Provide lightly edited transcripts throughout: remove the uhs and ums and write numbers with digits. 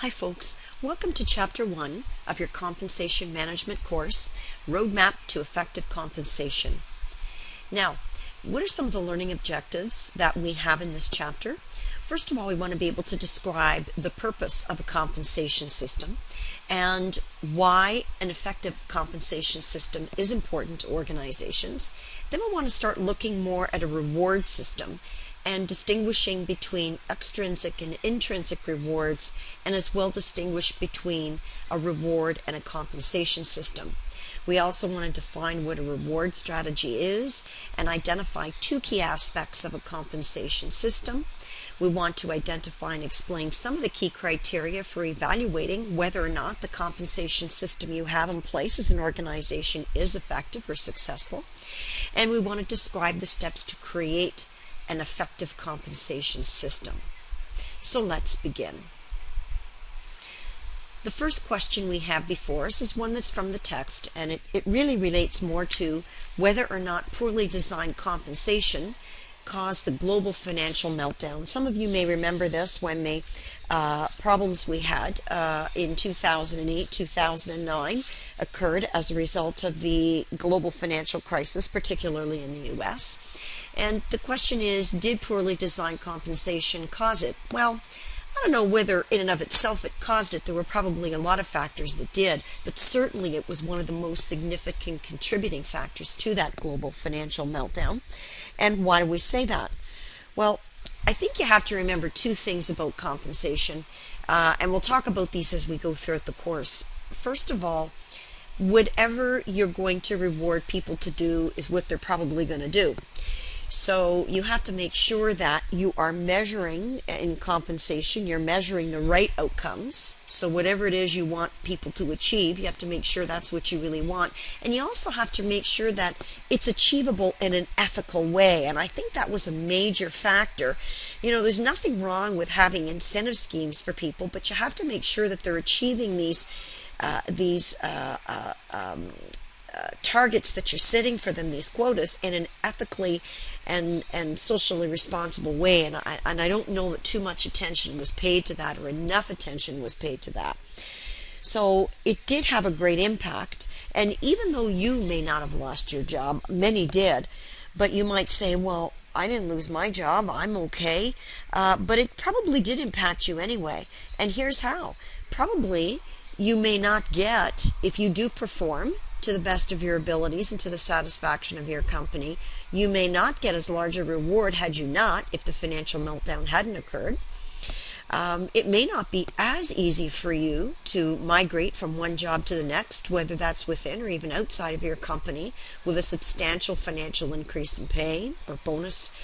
Hi folks, welcome to Chapter 1 of your Compensation Management course, Roadmap to Effective Compensation. Now, what are some of the learning objectives that we have in this chapter? First of all, we want to be able to describe the purpose of a compensation system and why an effective compensation system is important to organizations. Then we want to start looking more at a reward system and distinguishing between extrinsic and intrinsic rewards, and as well distinguish between a reward and a compensation system. We also want to define what a reward strategy is and identify two key aspects of a compensation system. We want to identify and explain some of the key criteria for evaluating whether or not the compensation system you have in place as an organization is effective or successful. And we want to describe the steps to create an effective compensation system. So let's begin. The first question we have before us is one that's from the text, and it really relates more to whether or not poorly designed compensation caused the global financial meltdown. Some of you may remember this when the problems we had in 2008, 2009 occurred as a result of the global financial crisis, particularly in the US. And the question is, did poorly designed compensation cause it? Well, I don't know whether in and of itself it caused it. There were probably a lot of factors that did, but certainly it was one of the most significant contributing factors to that global financial meltdown. And why do we say that? Well, I think you have to remember two things about compensation, and we'll talk about these as we go throughout the course. First of all, whatever you're going to reward people to do is what they're probably going to do. So you have to make sure that you are measuring in compensation, you're measuring the right outcomes. So whatever it is you want people to achieve, you have to make sure that's what you really want. And you also have to make sure that it's achievable in an ethical way. And I think that was a major factor. You know, there's nothing wrong with having incentive schemes for people, but you have to make sure that they're achieving these targets that you're setting for them, these quotas, in an ethically and socially responsible way. And I don't know that too much attention was paid to that, or enough attention was paid to that. So it did have a great impact. And even though you may not have lost your job, many did, but you might say, well, I didn't lose my job, I'm okay. But it probably did impact you anyway. And here's how. Probably you may not get, if you do perform to the best of your abilities and to the satisfaction of your company, you may not get as large a reward had you not, if the financial meltdown hadn't occurred. It may not be as easy for you to migrate from one job to the next, whether that's within or even outside of your company, with a substantial financial increase in pay or bonus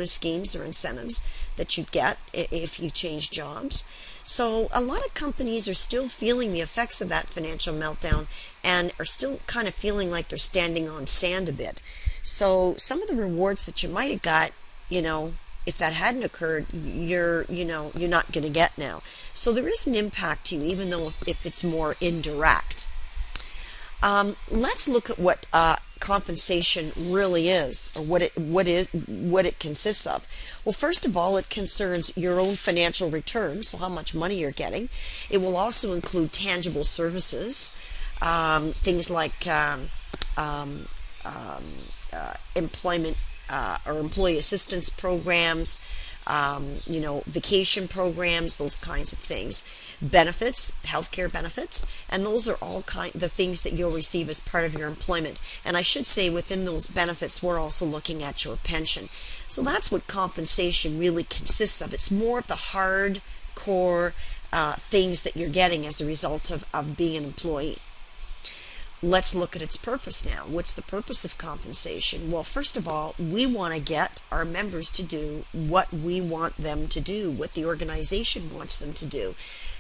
schemes or incentives that you'd get if you change jobs. So a lot of companies are still feeling the effects of that financial meltdown and are still kind of feeling like they're standing on sand a bit. So some of the rewards that you might have got, you know, if that hadn't occurred, you're not going to get now. So there is an impact to you, even though if it's more indirect. Let's look at what compensation really is, or what it consists of. Well, first of all, it concerns your own financial return, so how much money you're getting. It will also include tangible services, things like employment or employee assistance programs, vacation programs, those kinds of things. Benefits, healthcare benefits, and those are all the things that you'll receive as part of your employment. And I should say, within those benefits, we're also looking at your pension. So that's what compensation really consists of. It's more of the hard core things that you're getting as a result of being an employee. Let's look at its purpose now. What's the purpose of compensation? Well, first of all, we want to get our members to do what we want them to do, what the organization wants them to do.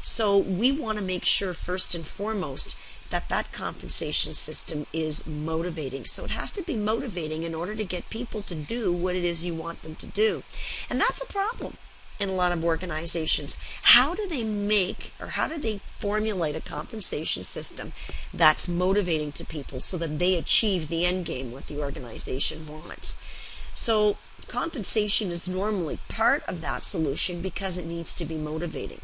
So we want to make sure, first and foremost, that compensation system is motivating. So it has to be motivating in order to get people to do what it is you want them to do. And that's a problem in a lot of organizations. How do they formulate a compensation system that's motivating to people so that they achieve the end game, what the organization wants? So compensation is normally part of that solution because it needs to be motivating.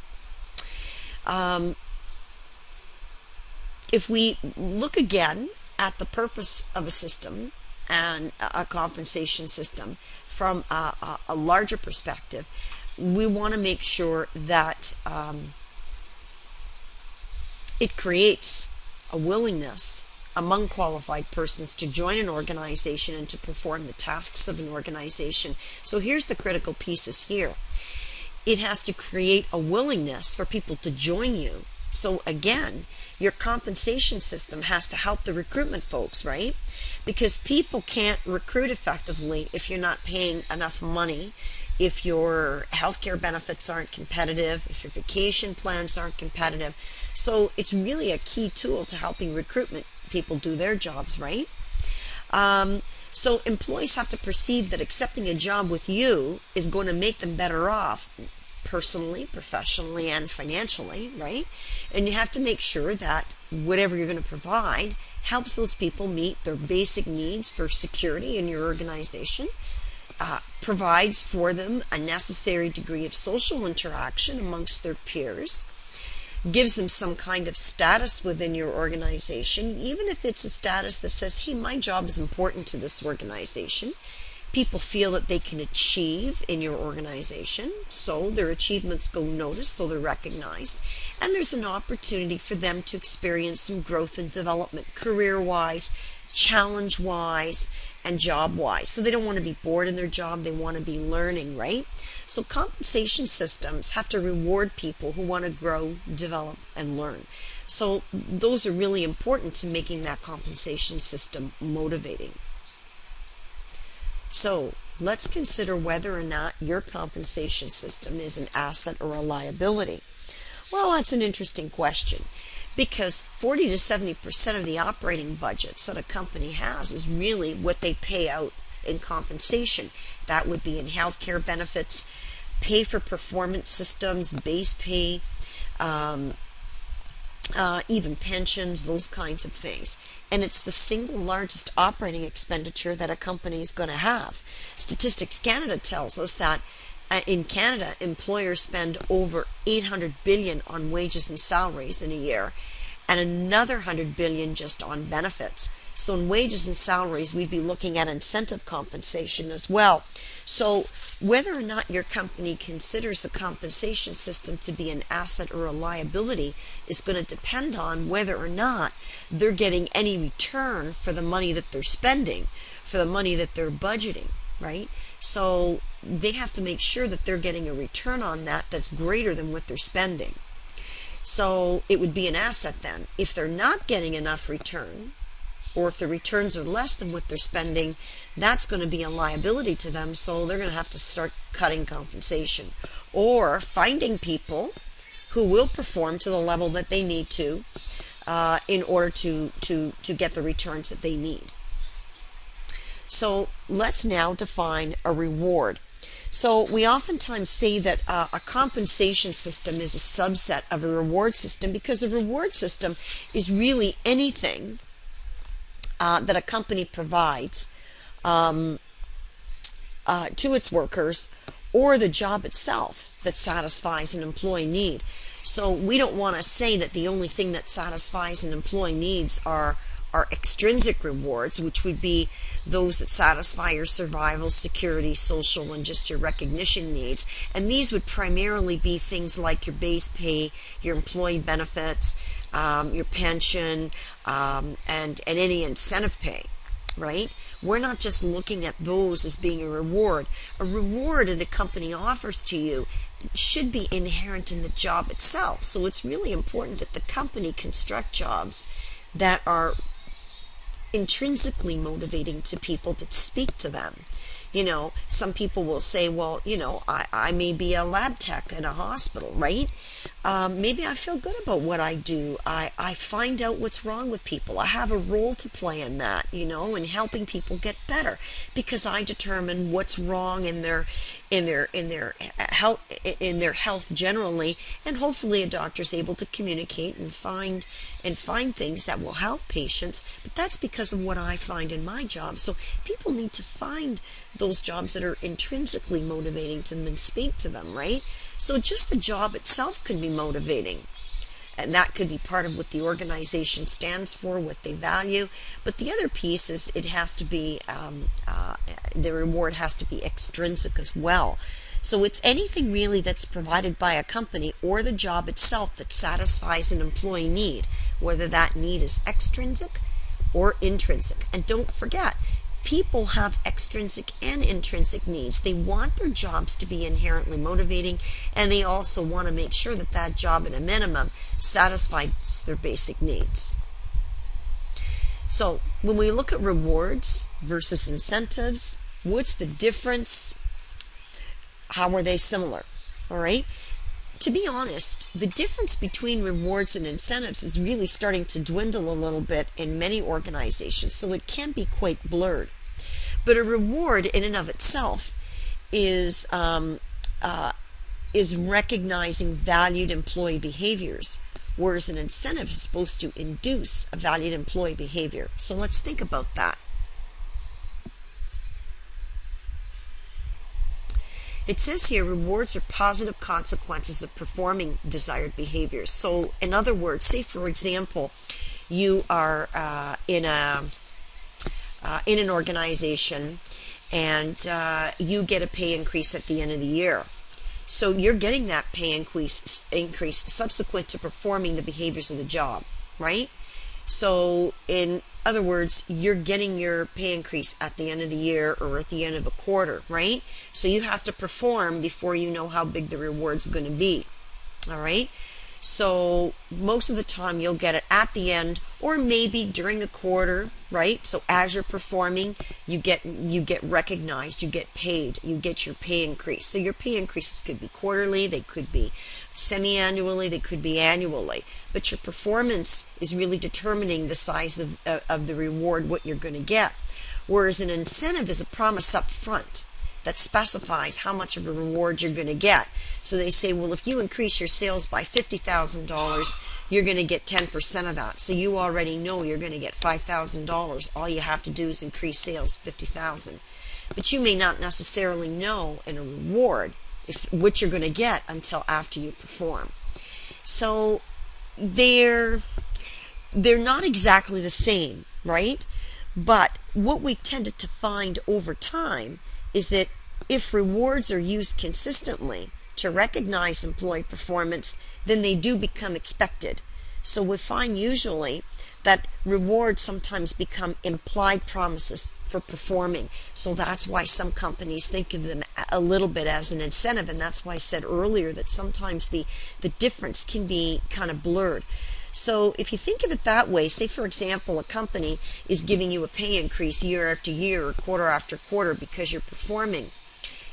If we look again at the purpose of a system and a compensation system from a larger perspective, we want to make sure that it creates a willingness among qualified persons to join an organization and to perform the tasks of an organization. So here's the critical pieces here. It has to create a willingness for people to join you. So again, your compensation system has to help the recruitment folks, right? Because people can't recruit effectively if you're not paying enough money, if your healthcare benefits aren't competitive, if your vacation plans aren't competitive. So it's really a key tool to helping recruitment people do their jobs, right? So employees have to perceive that accepting a job with you is going to make them better off personally, professionally, and financially, right? And you have to make sure that whatever you're going to provide helps those people meet their basic needs for security in your organization, provides for them a necessary degree of social interaction amongst their peers, gives them some kind of status within your organization, even if it's a status that says, hey, my job is important to this organization. People feel that they can achieve in your organization, so their achievements go noticed, so they're recognized, and there's an opportunity for them to experience some growth and development career-wise, challenge-wise, and job-wise. So they don't want to be bored in their job, they want to be learning, right? So compensation systems have to reward people who want to grow, develop, and learn. So those are really important to making that compensation system motivating. So let's consider whether or not your compensation system is an asset or a liability. Well, that's an interesting question, because 40 to 70% of the operating budgets that a company has is really what they pay out in compensation. That would be in healthcare benefits, pay for performance systems, base pay, even pensions, those kinds of things. And it's the single largest operating expenditure that a company is going to have. Statistics Canada tells us that in Canada, employers spend over $800 billion on wages and salaries in a year, and another $100 billion just on benefits. So in wages and salaries, we'd be looking at incentive compensation as well. So whether or not your company considers the compensation system to be an asset or a liability is going to depend on whether or not they're getting any return for the money that they're spending, for the money that they're budgeting, right? So they have to make sure that they're getting a return on that that's greater than what they're spending. So it would be an asset then. If they're not getting enough return, or if the returns are less than what they're spending, that's going to be a liability to them, so they're going to have to start cutting compensation or finding people who will perform to the level that they need to in order to get the returns that they need. So let's now define a reward. So we oftentimes say that a compensation system is a subset of a reward system, because a reward system is really anything that a company provides to its workers, or the job itself that satisfies an employee need. So we don't want to say that the only thing that satisfies an employee needs are extrinsic rewards, which would be those that satisfy your survival, security, social, and just your recognition needs. And these would primarily be things like your base pay, your employee benefits, your pension, and any incentive pay, right? We're not just looking at those as being a reward. A reward that a company offers to you should be inherent in the job itself. So it's really important that the company construct jobs that are intrinsically motivating to people that speak to them. You know, some people will say, well, you know, I may be a lab tech in a hospital, right? Maybe I feel good about what I do. I find out what's wrong with people. I have a role to play in that, you know, in helping people get better, because I determine what's wrong in their health generally, and hopefully a doctor's able to communicate and find things that will help patients. But that's because of what I find in my job. So people need to find those jobs that are intrinsically motivating to them and speak to them, right? So just the job itself can be motivating. and that could be part of what the organization stands for, what they value. But the other piece is it has to be the reward has to be extrinsic as well. So it's anything really that's provided by a company or the job itself that satisfies an employee need, whether that need is extrinsic or intrinsic. And don't forget, people have extrinsic and intrinsic needs. They want their jobs to be inherently motivating, and they also want to make sure that that job at a minimum satisfies their basic needs. So when we look at rewards versus incentives, what's the difference? How are they similar? All right. To be honest, the difference between rewards and incentives is really starting to dwindle a little bit in many organizations, so it can be quite blurred. But a reward in and of itself is recognizing valued employee behaviors, whereas an incentive is supposed to induce a valued employee behavior. So let's think about that. It says here, rewards are positive consequences of performing desired behaviors. So in other words, say for example, you are in an organization and you get a pay increase at the end of the year. So you're getting that pay increase subsequent to performing the behaviors of the job, right? So in other words, you're getting your pay increase at the end of the year or at the end of a quarter, right? So you have to perform before you know how big the reward's going to be. All right? So most of the time you'll get it at the end or maybe during the quarter, right? So as you're performing, you get recognized, you get paid, you get your pay increase. So your pay increases could be quarterly, they could be semi-annually, they could be annually. But your performance is really determining the size of the reward, what you're going to get. Whereas an incentive is a promise up front that specifies how much of a reward you're going to get. So they say, well, if you increase your sales by $50,000, you're going to get 10% of that. So you already know you're going to get $5,000. All you have to do is increase sales $50,000. But you may not necessarily know in a reward what you're going to get until after you perform. So they're not exactly the same, right? But what we tended to find over time is that if rewards are used consistently to recognize employee performance, then they do become expected. So we find usually that rewards sometimes become implied promises for performing. So that's why some companies think of them a little bit as an incentive, and that's why I said earlier that sometimes the difference can be kind of blurred. So if you think of it that way, say for example, a company is giving you a pay increase year after year or quarter after quarter because you're performing.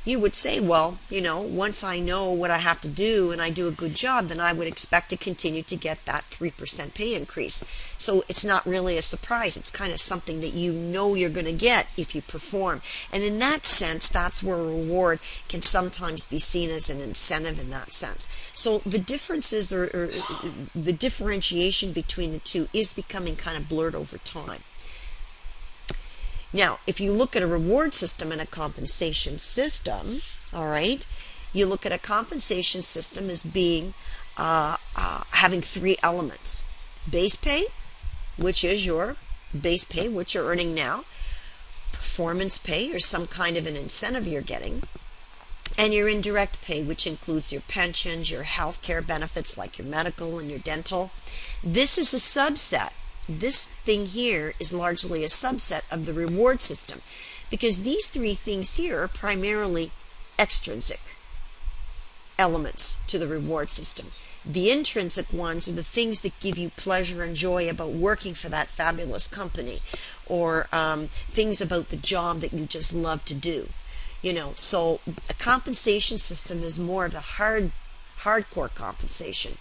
You would say, well, once I know what I have to do and I do a good job, then I would expect to continue to get that 3% pay increase. So it's not really a surprise. It's kind of something that you know you're going to get if you perform. And in that sense, that's where a reward can sometimes be seen as an incentive in that sense. So the differences or the differentiation between the two is becoming kind of blurred over time. Now, if you look at a reward system and a compensation system, all right, you look at a compensation system as being having three elements: base pay, which is your base pay, which you're earning now; performance pay, or some kind of an incentive you're getting; and your indirect pay, which includes your pensions, your health care benefits like your medical and your dental. This is a subset. This thing here is largely a subset of the reward system, because these three things here are primarily extrinsic elements to the reward system. The intrinsic ones are the things that give you pleasure and joy about working for that fabulous company, or things about the job that you just love to do. So a compensation system is more of the hardcore compensation.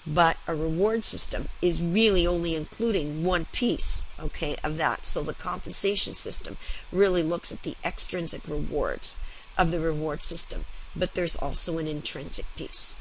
But a reward system is really only including one piece, okay, of that. So the compensation system really looks at the extrinsic rewards of the reward system, but there's also an intrinsic piece.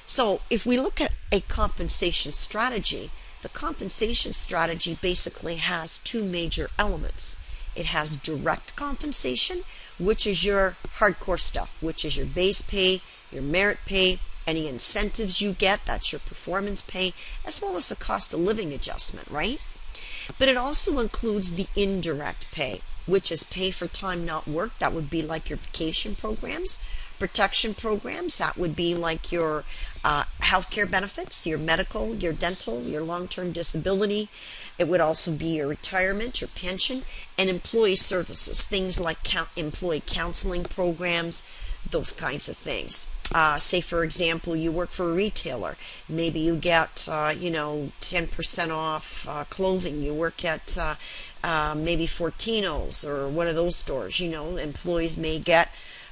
So if we look at a compensation strategy, the compensation strategy basically has two major elements. It has direct compensation, which is your hardcore stuff, which is your base pay, your merit pay, Any incentives you get, that's your performance pay, as well as the cost of living adjustment, right? But it also includes the indirect pay, which is pay for time not worked. That would be like your vacation programs, protection programs. That would be like your healthcare benefits, your medical, your dental, your long-term disability. It would also be your retirement, your pension, and employee services, things like employee counseling programs, those kinds of things. Say, for example, you work for a retailer. Maybe you get, 10% off clothing. You work at maybe Fortino's or one of those stores. Employees may get,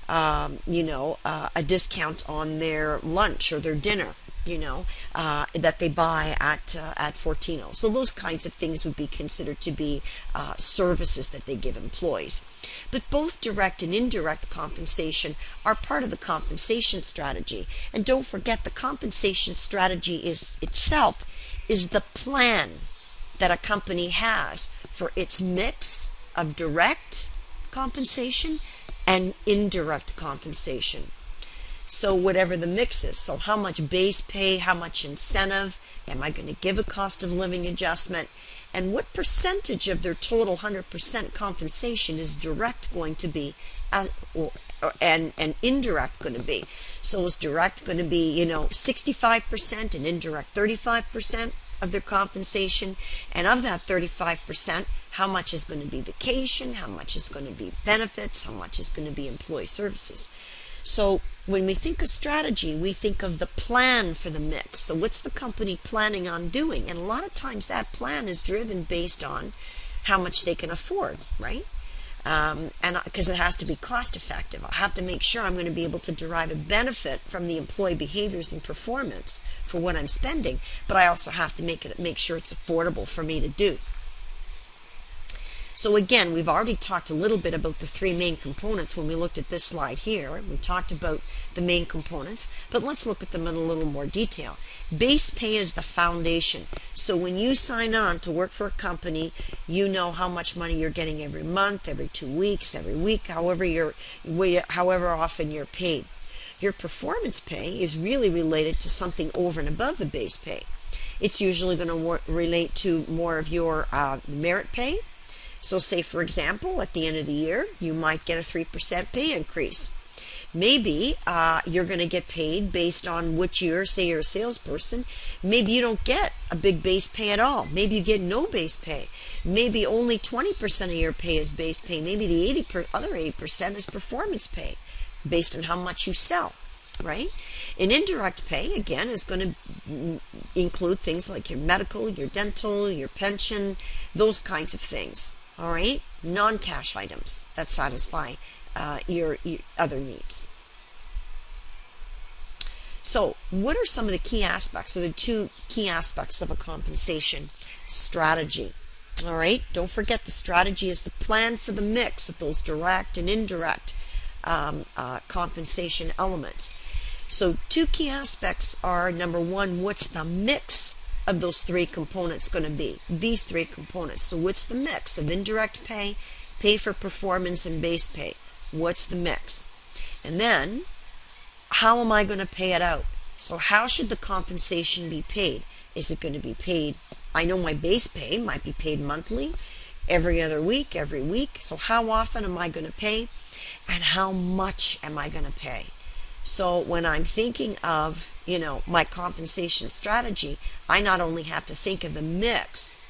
a discount on their lunch or their dinner. That they buy at Fortino. So those kinds of things would be considered to be services that they give employees. But both direct and indirect compensation are part of the compensation strategy. And don't forget, the compensation strategy itself is the plan that a company has for its mix of direct compensation and indirect compensation. So whatever the mix is, so how much base pay, how much incentive, am I going to give a cost of living adjustment, and what percentage of their total 100% compensation is direct going to be and indirect going to be. So is direct going to be 65% and indirect 35% of their compensation, and of that 35%, how much is going to be vacation, how much is going to be benefits, how much is going to be employee services. So when we think of strategy, we think of the plan for the mix. So what's the company planning on doing? And a lot of times that plan is driven based on how much they can afford, right? And because it has to be cost effective. I have to make sure I'm going to be able to derive a benefit from the employee behaviors and performance for what I'm spending, but I also have to make sure it's affordable for me to do. So again, we've already talked a little bit about the three main components when we looked at this slide here. We talked about the main components, but let's look at them in a little more detail. Base pay is the foundation. So when you sign on to work for a company, you know how much money you're getting every month, every 2 weeks, every week, however often you're paid. Your performance pay is really related to something over and above the base pay. It's usually going to relate to more of your merit pay. So say, for example, at the end of the year, you might get a 3% pay increase. Maybe you're going to get paid based on which year, say you're a salesperson. Maybe you don't get a big base pay at all. Maybe you get no base pay. Maybe only 20% of your pay is base pay. Maybe the other 80% is performance pay based on how much you sell, right? And indirect pay, again, is going to include things like your medical, your dental, your pension, those kinds of things. All right, non-cash items that satisfy your other needs. So what are some of the key aspects, or the two key aspects of a compensation strategy? All right, don't forget, the strategy is the plan for the mix of those direct and indirect compensation elements. So two key aspects are, number one, what's the mix of those three components going to be? These three components. So what's the mix of indirect pay, pay for performance, and base pay? What's the mix? And then, how am I going to pay it out? So how should the compensation be paid? Is it going to be paid? I know my base pay might be paid monthly, every other week, every week. So how often am I going to pay? And how much am I going to pay? So when I'm thinking of, my compensation strategy, I not only have to think of the mix,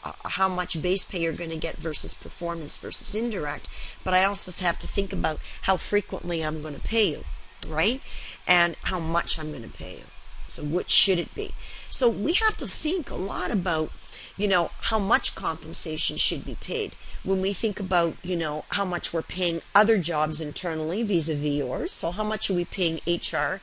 how much base pay you're going to get versus performance versus indirect, but I also have to think about how frequently I'm going to pay you, right? And how much I'm going to pay you. So which should it be? So we have to think a lot about, how much compensation should be paid. When we think about, how much we're paying other jobs internally vis-a-vis yours. So how much are we paying HR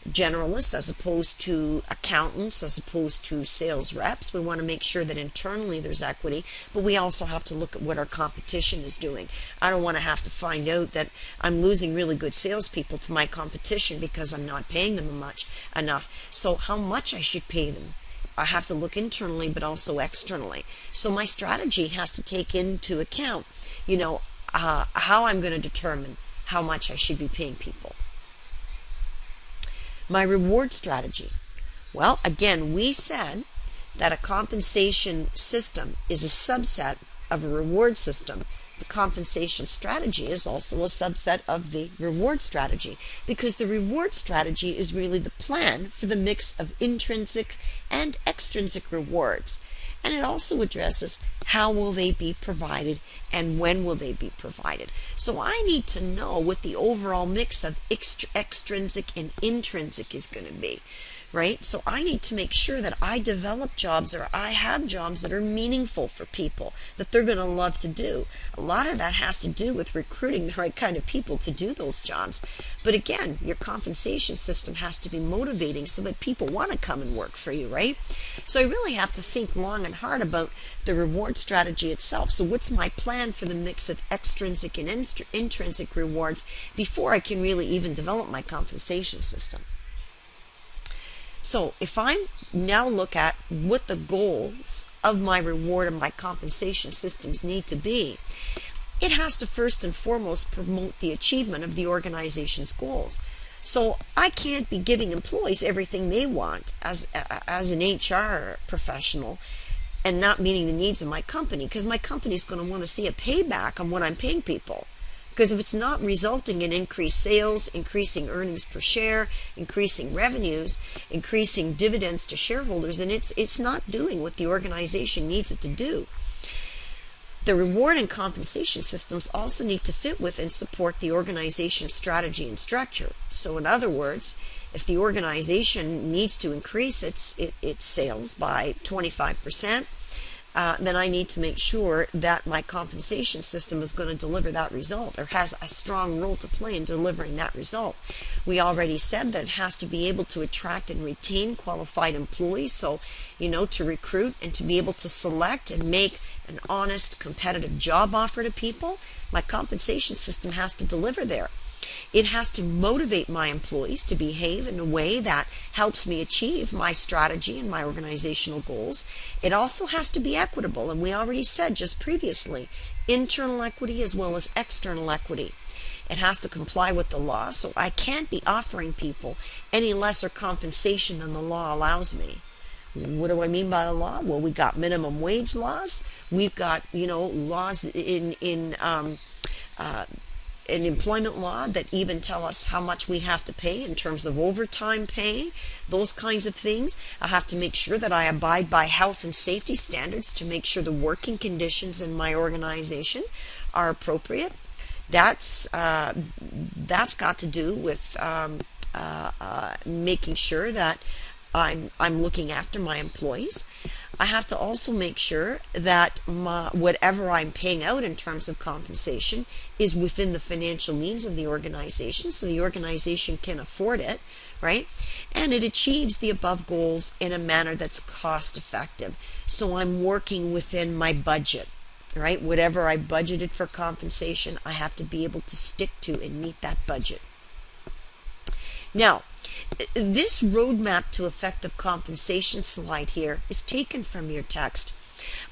generalists as opposed to accountants, as opposed to sales reps? We want to make sure that internally there's equity, but we also have to look at what our competition is doing. I don't want to have to find out that I'm losing really good salespeople to my competition because I'm not paying them enough. So how much I should pay them? I have to look internally but also externally. So my strategy has to take into account, how I'm going to determine how much I should be paying people. My reward strategy. Well, again, we said that a compensation system is a subset of a reward system. The compensation strategy is also a subset of the reward strategy, because the reward strategy is really the plan for the mix of intrinsic and extrinsic rewards. And it also addresses how will they be provided and when will they be provided. So I need to know what the overall mix of extrinsic and intrinsic is going to be. Right? So I need to make sure that I develop jobs, or I have jobs that are meaningful for people, that they're going to love to do. A lot of that has to do with recruiting the right kind of people to do those jobs. But again, your compensation system has to be motivating so that people want to come and work for you, right? So I really have to think long and hard about the reward strategy itself. So what's my plan for the mix of extrinsic and intrinsic rewards before I can really even develop my compensation system? So if I now look at what the goals of my reward and my compensation systems need to be, it has to first and foremost promote the achievement of the organization's goals. So I can't be giving employees everything they want as an HR professional and not meeting the needs of my company, because my company is going to want to see a payback on what I'm paying people. Because if it's not resulting in increased sales, increasing earnings per share, increasing revenues, increasing dividends to shareholders, then it's not doing what the organization needs it to do. The reward and compensation systems also need to fit with and support the organization's strategy and structure. So in other words, if the organization needs to increase its sales by 25%, then I need to make sure that my compensation system is going to deliver that result, or has a strong role to play in delivering that result. We already said that it has to be able to attract and retain qualified employees, so to recruit and to be able to select and make an honest, competitive job offer to people. My compensation system has to deliver there. It has to motivate my employees to behave in a way that helps me achieve my strategy and my organizational goals. It also has to be equitable, and we already said just previously, internal equity as well as external equity. It has to comply with the law, so I can't be offering people any lesser compensation than the law allows me. What do I mean by the law? Well, we've got minimum wage laws. We've got, laws in employment law that even tell us how much we have to pay in terms of overtime pay, those kinds of things. I have to make sure that I abide by health and safety standards to make sure the working conditions in my organization are appropriate. That's got to do with making sure that I'm looking after my employees. I have to also make sure that whatever I'm paying out in terms of compensation is within the financial means of the organization, so the organization can afford it, right? And it achieves the above goals in a manner that's cost effective. So I'm working within my budget, right? Whatever I budgeted for compensation, I have to be able to stick to and meet that budget. Now, this roadmap to effective compensation slide here is taken from your text,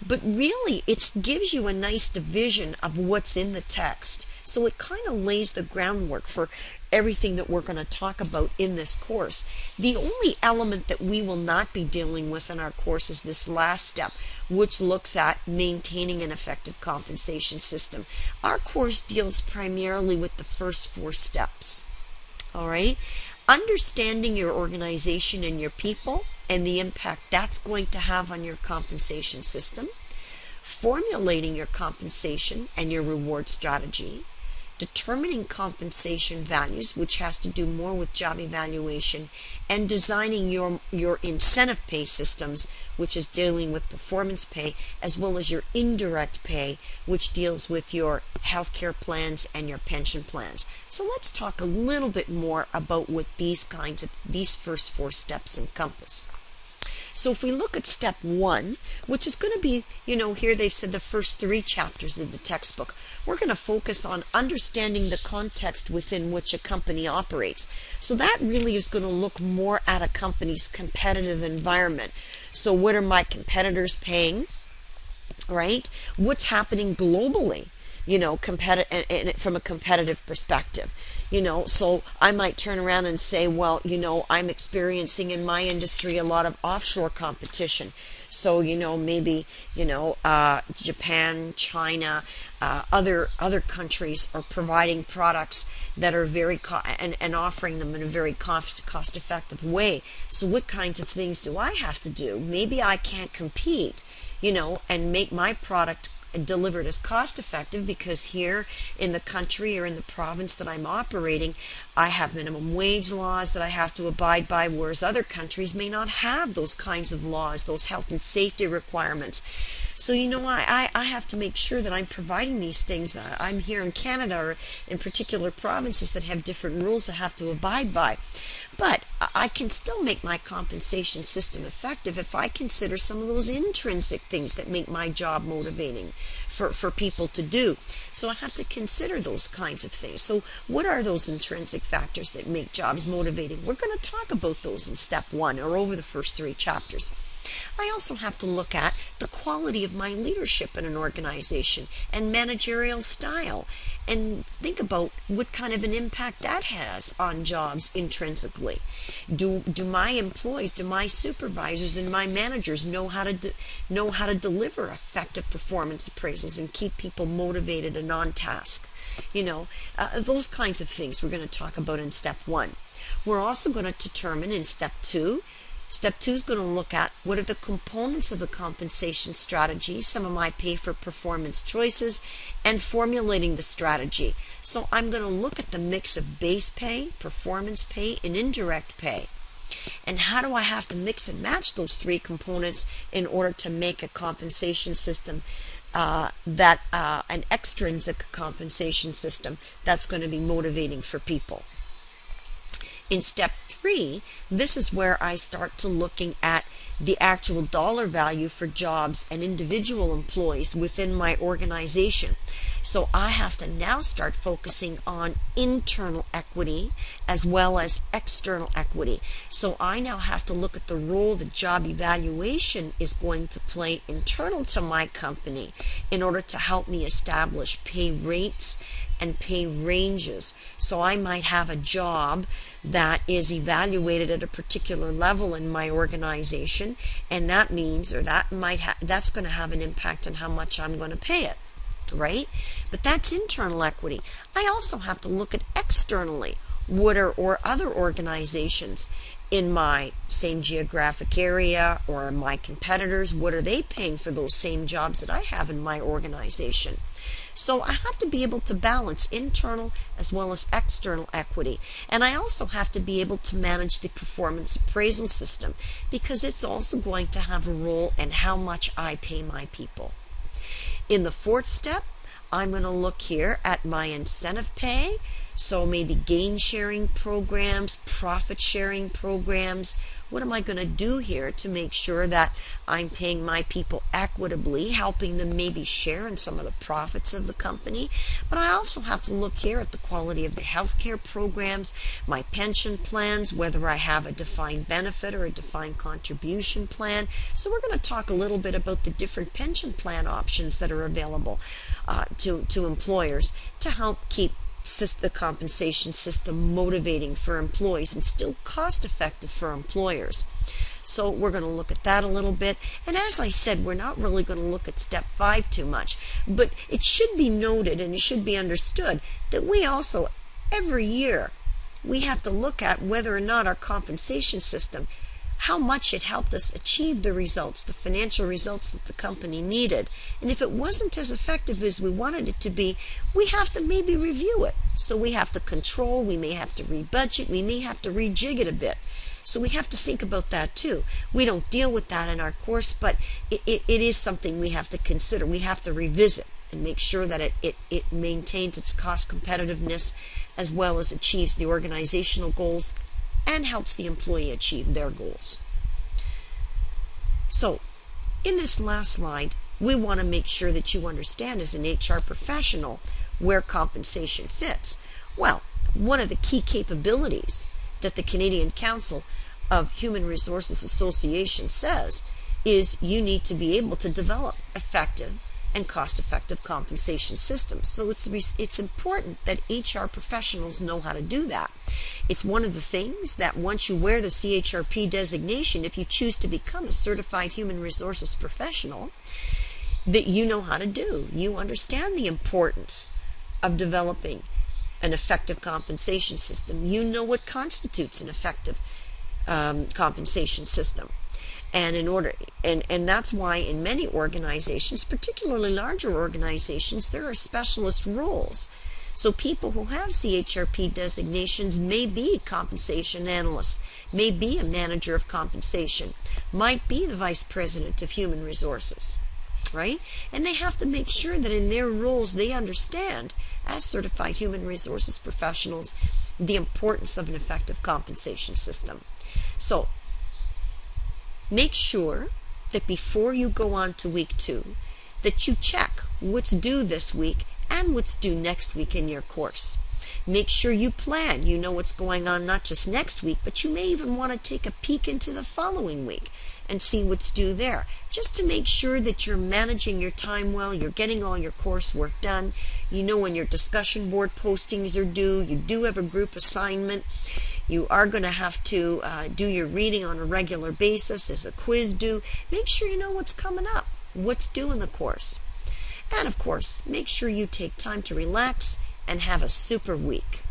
but really it gives you a nice division of what's in the text. So it kind of lays the groundwork for everything that we're going to talk about in this course. The only element that we will not be dealing with in our course is this last step, which looks at maintaining an effective compensation system. Our course deals primarily with the first 4 steps. All right? Understanding your organization and your people and the impact that's going to have on your compensation system, formulating your compensation and your reward strategy, determining compensation values, which has to do more with job evaluation, and designing your incentive pay systems, which is dealing with performance pay, as well as your indirect pay, which deals with your healthcare plans and your pension plans. So let's talk a little bit more about what these first 4 steps encompass. So if we look at step 1, which is going to be, here they've said the first 3 chapters of the textbook, we're going to focus on understanding the context within which a company operates. So that really is going to look more at a company's competitive environment. So what are my competitors paying, right? What's happening globally, from a competitive perspective? So I might turn around and say, well, I'm experiencing in my industry a lot of offshore competition. So, maybe, Japan, China, other countries are providing products that are and offering them in a very cost effective way. So what kinds of things do I have to do? Maybe I can't compete, and make my product delivered as cost effective, because here in the country or in the province that I'm operating, I have minimum wage laws that I have to abide by, whereas other countries may not have those kinds of laws, those health and safety requirements. So, I have to make sure that I'm providing these things. I'm here in Canada, or in particular provinces that have different rules I have to abide by. But I can still make my compensation system effective if I consider some of those intrinsic things that make my job motivating for people to do. So I have to consider those kinds of things. So what are those intrinsic factors that make jobs motivating? We're going to talk about those in step 1, or over the first 3 chapters. I also have to look at the quality of my leadership in an organization and managerial style, and think about what kind of an impact that has on jobs intrinsically. Do my employees, do my supervisors and my managers know how to deliver effective performance appraisals and keep people motivated and on task? Those kinds of things we're going to talk about in step 1. We're also going to determine in step 2. Step 2 is going to look at what are the components of the compensation strategy, some of my pay for performance choices, and formulating the strategy. So I'm going to look at the mix of base pay, performance pay, and indirect pay. And how do I have to mix and match those 3 components in order to make a compensation system an extrinsic compensation system that's going to be motivating for people. In step 3, this is where I start to looking at the actual dollar value for jobs and individual employees within my organization. So I have to now start focusing on internal equity as well as external equity. So I now have to look at the role the job evaluation is going to play internal to my company in order to help me establish pay rates and pay ranges. So I might have a job that is evaluated at a particular level in my organization, and that means, or that's going to have an impact on how much I'm going to pay it, right? But that's internal equity. I also have to look at externally, or other organizations in my same geographic area or my competitors, what are they paying for those same jobs that I have in my organization? So I have to be able to balance internal as well as external equity. And I also have to be able to manage the performance appraisal system, because it's also going to have a role in how much I pay my people. In the 4th step, I'm going to look here at my incentive pay. So maybe gain sharing programs, profit sharing programs. What am I going to do here to make sure that I'm paying my people equitably, helping them maybe share in some of the profits of the company? But I also have to look here at the quality of the healthcare programs, my pension plans, whether I have a defined benefit or a defined contribution plan. So we're going to talk a little bit about the different pension plan options that are available to employers to help keep the compensation system motivating for employees and still cost effective for employers. So we're going to look at that a little bit. And as I said, we're not really going to look at step 5 too much, but it should be noted and it should be understood that we also, every year, we have to look at whether or not our compensation system, how much it helped us achieve the results, the financial results that the company needed. And if it wasn't as effective as we wanted it to be, we have to maybe review it. So we have to control, we may have to rebudget, we may have to rejig it a bit. So we have to think about that too. We don't deal with that in our course, but it is something we have to consider. We have to revisit and make sure that it maintains its cost competitiveness as well as achieves the organizational goals and helps the employee achieve their goals. So, in this last slide, we want to make sure that you understand as an HR professional where compensation fits. Well, one of the key capabilities that the Canadian Council of Human Resources Association says is you need to be able to develop effective and cost-effective compensation systems. So it's important that HR professionals know how to do that. It's one of the things that once you wear the CHRP designation, if you choose to become a certified human resources professional, that you know how to do. You understand the importance of developing an effective compensation system. You know what constitutes an effective compensation system. And and that's why in many organizations, particularly larger organizations, there are specialist roles. So people who have CHRP designations may be compensation analysts, may be a manager of compensation, might be the vice president of human resources, right? And they have to make sure that in their roles they understand, as certified human resources professionals, the importance of an effective compensation system. So make sure that before you go on to week 2, that you check what's due this week and what's due next week in your course. Make sure you plan. You know what's going on not just next week, but you may even want to take a peek into the following week and see what's due there, just to make sure that you're managing your time well, you're getting all your coursework done, you know when your discussion board postings are due, you do have a group assignment, you are going to have to do your reading on a regular basis. Is a quiz due? Make sure you know what's coming up, what's due in the course. And of course, make sure you take time to relax and have a super week.